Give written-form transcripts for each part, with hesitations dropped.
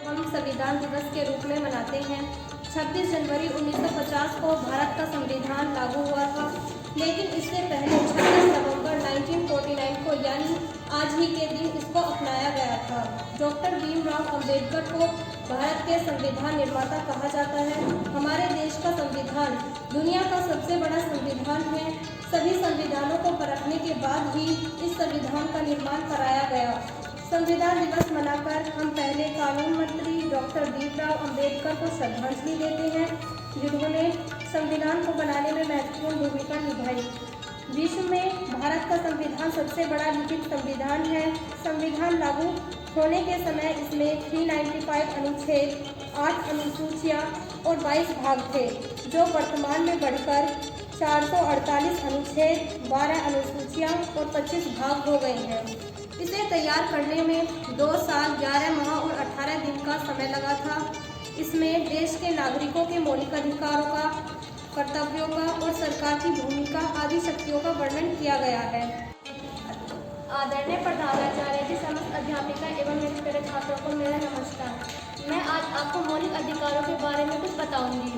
हम संविधान दिवस के रूप में मनाते हैं। 26 जनवरी 1950 को भारत का संविधान लागू हुआ था, लेकिन इससे पहले 26 नवंबर 1949 को यानी आज ही के दिन इसको अपनाया गया था। डॉक्टर भीमराव अंबेडकर को भारत के संविधान निर्माता कहा जाता है। हमारे देश का संविधान दुनिया का सबसे बड़ा संविधान है। सभी संविधानों को परखने के बाद ही इस संविधान का निर्माण कराया गया। संविधान दिवस मनाकर हम पहले कानून मंत्री डॉक्टर भीमराव अंबेडकर को श्रद्धांजलि देते हैं, जिन्होंने संविधान को बनाने में महत्वपूर्ण भूमिका निभाई। विश्व में भारत का संविधान सबसे बड़ा लिखित संविधान है। संविधान लागू होने के समय इसमें 395 अनुच्छेद, 8 अनुसूचियाँ और 22 भाग थे, जो वर्तमान में बढ़कर 448 अनुच्छेद, 12 अनुसूचियाँ और 25 भाग हो गए हैं। इसे तैयार करने में 2 साल 11 माह और 18 दिन का समय लगा था। इसमें देश के नागरिकों के मौलिक अधिकारों का, कर्तव्यों का और सरकार की भूमिका आदि शक्तियों का वर्णन किया गया है। आदरणीय प्रधानाचार्य जी, समस्त अध्यापिका एवं मेरे प्यारे छात्रों को मेरा नमस्कार। मैं आज आपको मौलिक अधिकारों के बारे में कुछ बताऊंगी।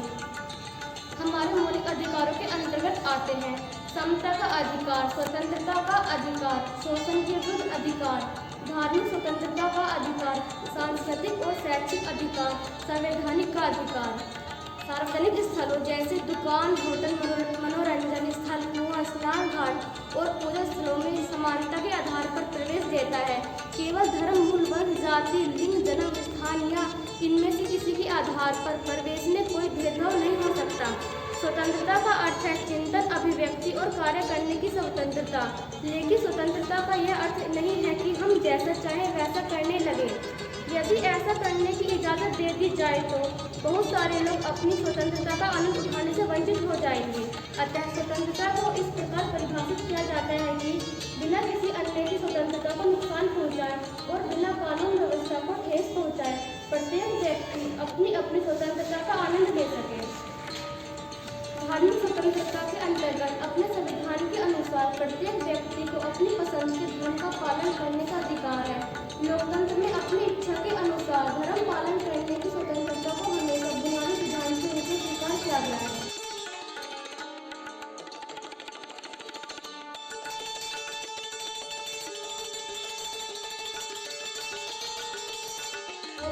हमारे मौलिक अधिकारों के अंतर्गत आते हैं समता का अधिकार, स्वतंत्रता का अधिकार, शोषण के विरुद्ध अधिकार, धार्मिक स्वतंत्रता का अधिकार, सांस्कृतिक और शैक्षिक अधिकार, संवैधानिक का अधिकार, सार्वजनिक स्थलों जैसे दुकान, होटल, मनोरंजन स्थल, कुआं, स्नान घाट और पूजा स्थलों में समानता के आधार पर प्रवेश देता है। केवल धर्म, मूल, वर्ग, जाति, लिंग, जन्म स्थान या इनमें से किसी के आधार पर प्रवेश में कोई भेदभाव नहीं हो सकता। स्वतंत्रता का अर्थ है चिंतन, अभिव्यक्ति और कार्य करने की स्वतंत्रता। लेकिन स्वतंत्रता का यह अर्थ नहीं है कि हम जैसा चाहें वैसा करने लगे। यदि ऐसा करने की इजाज़त दे दी जाए तो बहुत सारे लोग अपनी स्वतंत्रता का आनंद उठाने से वंचित हो जाएंगे। अतः स्वतंत्रता को इस प्रकार परिभाषित किया जाता है कि बिना किसी अन्य की स्वतंत्रता को नुकसान पहुँचाए और बिना कानून व्यवस्था को ठेस पहुँचाए प्रत्येक व्यक्ति अपनी अपनी स्वतंत्रता का आनंद ले सके। धार्मिक स्वतंत्रता के अंतर्गत अपने संविधान के अनुसार प्रत्येक व्यक्ति को अपनी पसंद के धर्म का पालन करने का अधिकार है। लोकतंत्र में अपनी इच्छा के अनुसार धर्म पालन करने की स्वतंत्रता को हमेशा बुनियादी सिद्धांत के रूप में स्वीकार किया गया है।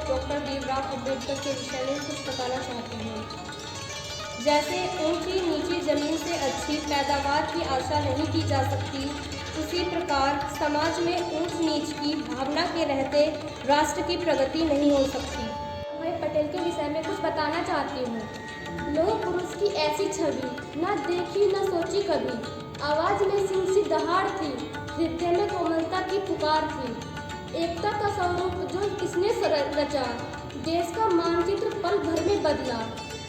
डॉक्टर भीमराव अंबेडकर के विषय में कुछ बताना चाहती हूँ। जैसे ऊंची नीची जमीन से अच्छी पैदावार की आशा नहीं की जा सकती, उसी प्रकार समाज में ऊंच नीच की भावना के रहते राष्ट्र की प्रगति नहीं हो सकती। मैं पटेल के विषय में कुछ बताना चाहती हूँ। लोह पुरुष की ऐसी छवि न देखी न सोची कभी, आवाज में सिंह सी दहाड़ थी, हृदय में कोमलता की पुकार थी। एकता का स्वरूप जो किसने रचा, देश का मानचित्र पल भर में बदला।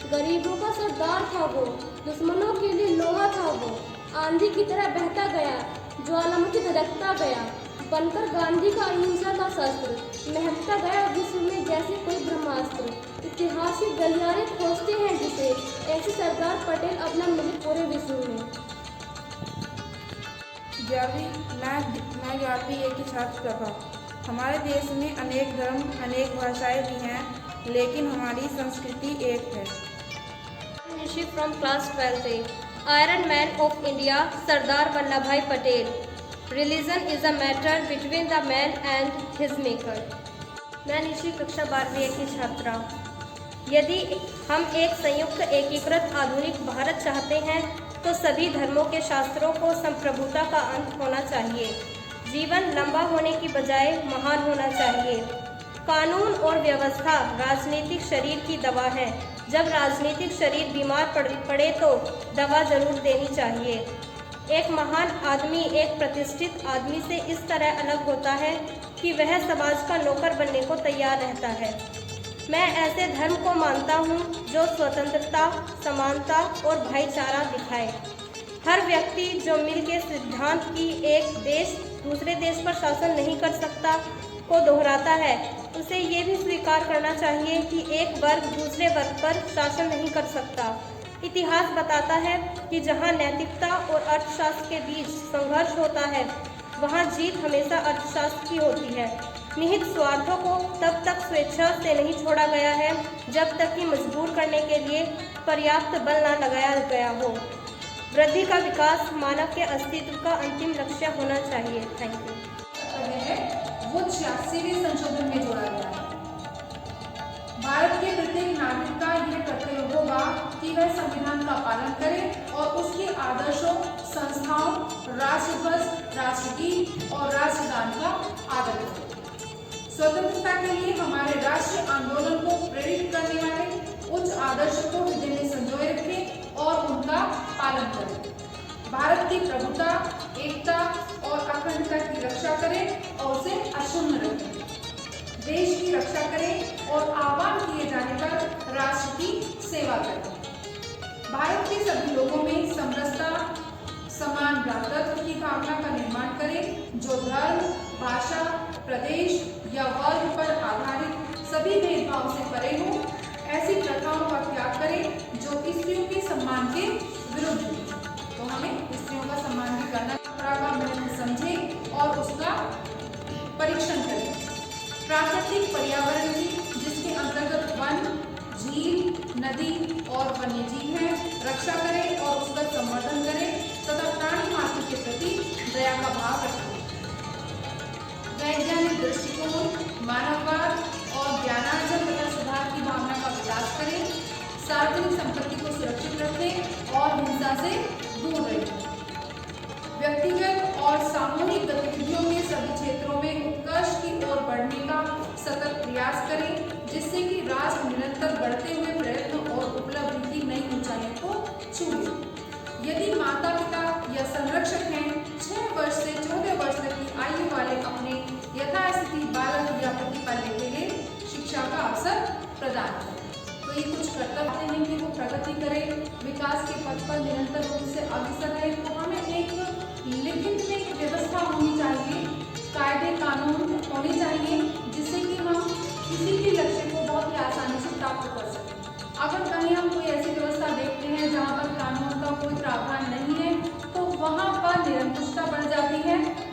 गरीबों का सरदार था वो, दुश्मनों के लिए लोहा था वो। आंधी की तरह बहता गया, ज्वालामुखी धधकता गया, बनकर गांधी का अहिंसा का शस्त्र, महकता गया विश्व में जैसे कोई ब्रह्मास्त्र। इतिहास के गलियारे खोजते हैं जिसे, ऐसे सरदार पटेल अपना मिले पूरे विश्व में। मैं ज्ञापी एक ही छात्र प्रभा। हमारे देश में अनेक धर्म, अनेक भाषाएं भी हैं, लेकिन हमारी संस्कृति एक है। From class 12th, Iron Man of India, Sardar Vallabhbhai Patel. Religion is a matter between the man and his maker. मैं निशी कक्षा 12वीं की छात्रा। यदि हम एक संयुक्त एकीकृत आधुनिक भारत चाहते हैं तो सभी धर्मों के शास्त्रों को संप्रभुता का अंत होना चाहिए। जीवन लंबा होने की बजाय महान होना चाहिए। कानून और व्यवस्था राजनीतिक शरीर की दवा है। जब राजनीतिक शरीर बीमार पड़े तो दवा जरूर देनी चाहिए। एक महान आदमी एक प्रतिष्ठित आदमी से इस तरह अलग होता है कि वह समाज का नौकर बनने को तैयार रहता है। मैं ऐसे धर्म को मानता हूँ जो स्वतंत्रता, समानता और भाईचारा दिखाए। हर व्यक्ति जो मिल के सिद्धांत की एक देश दूसरे देश पर शासन नहीं कर सकता को दोहराता है, उसे ये भी स्वीकार करना चाहिए कि एक वर्ग दूसरे वर्ग पर शासन नहीं कर सकता। इतिहास बताता है कि जहाँ नैतिकता और अर्थशास्त्र के बीच संघर्ष होता है, वहाँ जीत हमेशा अर्थशास्त्र की होती है। निहित स्वार्थों को तब तक स्वेच्छा से नहीं छोड़ा गया है जब तक कि मजबूर करने के लिए पर्याप्त बल न लगाया गया हो। वृद्धि का विकास मानव के अस्तित्व का अंतिम लक्ष्य होना चाहिए। Thank you. है वो 86वें संशोधन में जोड़ा गया है। भारत के प्रत्येक नागरिक का यह कर्तव्य होगा कि वह संविधान का पालन करे और उसके आदर्शों, संस्थाओं, राष्ट्रध्वज, राष्ट्रगीत और राष्ट्रगान का आदर करे। स्वतंत्रता के लिए हमारे राष्ट्रीय आंदोलन को प्रेरित करने वाले उच्च आदर्शों को हृदय में संजोए रखें और उनका पालन करें। भारत की प्रभुता, एकता और अखंडता की रक्षा करें और उसे अक्षुण्ण रखें। देश की रक्षा करें और आह्वान किए जाने पर राष्ट्र की सेवा करें। भारत के सभी लोगों में समरसता, समान भ्रातृत्व की भावना का निर्माण करें, जो धर्म, भाषा, प्रदेश या वर्ग पर आधारित सभी भेदभाव से परे हो। ऐसी प्रथाओं का त्याग करें जो स्त्रियों के सम्मान के विरुद्ध है। तो हमें स्त्रियों का सम्मान भी करना, परंपरा का महत्व समझें और उसका परीक्षण करें। प्राकृतिक पर्यावरण की, जिसके अंतर्गत वन, झील, नदी और वन्यजीव हैं, रक्षा करें और उसका संवर्धन करें तथा प्राणी मात्र के प्रति दया का भाव रखें। वैज्ञानिक दृष्टिकोण, मानववाद और ज्ञानार्जन तथा सुधार की भावना का विकास करें। सार्वजनिक संपत्ति को सुरक्षित रखें और हिंसा से दूर रहें। व्यक्तिगत और सामूहिक गतिविधियों में सभी क्षेत्रों में उत्कर्ष की ओर बढ़ने का सतत प्रयास करें, जिससे कि राष्ट्र निरंतर बढ़ते हुए प्रयत्न और उपलब्धि की नई ऊंचाइयों को छूए। यदि माता पिता या संरक्षक हैं, 6 वर्ष से 14 वर्ष तक की आयु वाले अपने यथास्थिति बालक या प्रतिपाल्य के लिए शिक्षा का अवसर प्रदान करें। तो ये कुछ कर्तव्य हैं कि वो प्रगति करें, विकास के पथ पर निरंतर रूप से अग्रसर रहे। तो हमें एक लिखित में एक व्यवस्था होनी चाहिए, कायदे कानून होने चाहिए, जिससे कि हम किसी भी लक्ष्य को बहुत ही आसानी से प्राप्त कर सकें। अगर कहीं हम कोई ऐसी व्यवस्था देखते हैं जहाँ पर कानून का कोई प्रावधान नहीं है, तो वहाँ पर निरंकुशता बढ़ जाती है